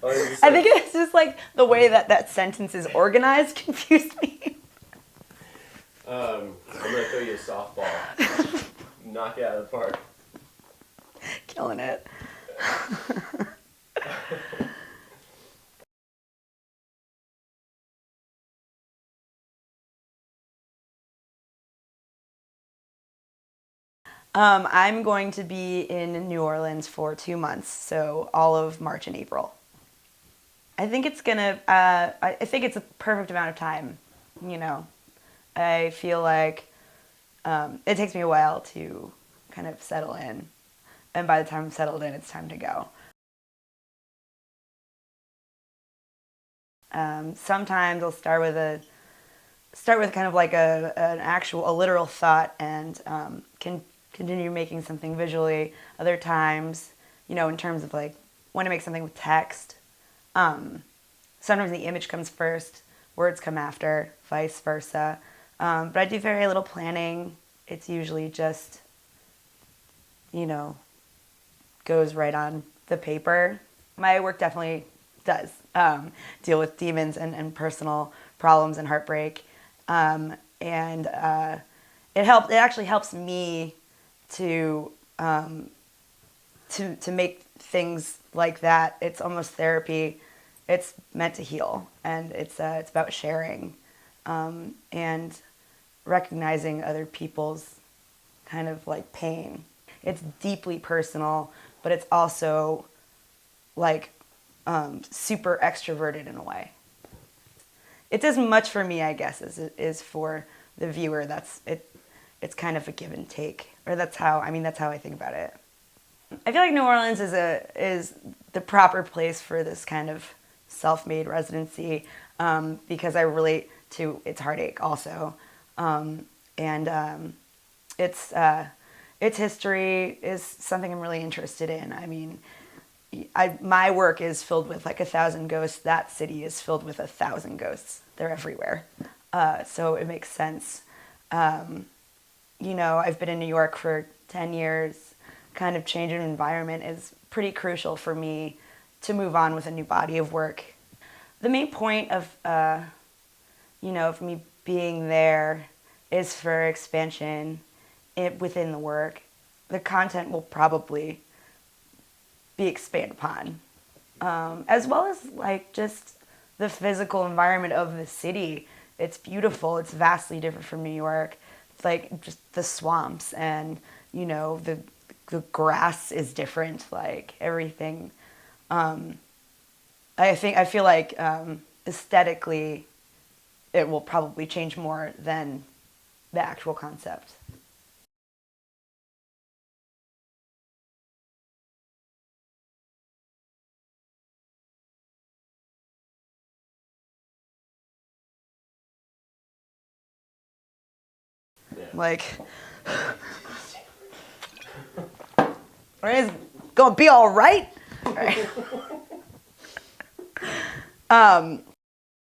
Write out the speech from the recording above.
I think it's just like the way that that sentence is organized confused me. I'm gonna throw you a softball. Knock it out of the park. Killing it. I'm going to be in New Orleans for 2 months, so all of March and April. I think it's gonna. I think it's a perfect amount of time. You know, I feel like it takes me a while to kind of settle in, and by the time I'm settled in, it's time to go. Sometimes I'll start with kind of like a literal thought and can continue making something visually. Other times, you know, in terms of like want to make something with text. Sometimes the image comes first, words come after, vice versa. But I do very little planning. It's usually just, you know, goes right on the paper. My work definitely does deal with demons and personal problems and heartbreak. And it actually helps me to to make things like that. It's almost therapy. It's meant to heal, and it's about sharing and recognizing other people's kind of like pain. It's deeply personal, but it's also like super extroverted in a way. It's as much for me, I guess, as it is for the viewer. That's it. It's kind of a give and take, or that's how I think about it. I feel like New Orleans is the proper place for this kind of self-made residency because I relate to its heartache also, and its history is something I'm really interested in. I mean, my work is filled with like 1,000 ghosts. That city is filled with 1,000 ghosts. They're everywhere, so it makes sense. You know, I've been in New York for 10 years. Kind of change of environment is pretty crucial for me to move on with a new body of work. The main point of, you know, of me being there is for expansion within the work. The content will probably be expanded upon, as well as like just the physical environment of the city. It's beautiful. It's vastly different from New York. It's like just the swamps and, you know, the grass is different, like everything. I feel like aesthetically it will probably change more than the actual concept. Yeah. Like, it's gonna be all right. All right.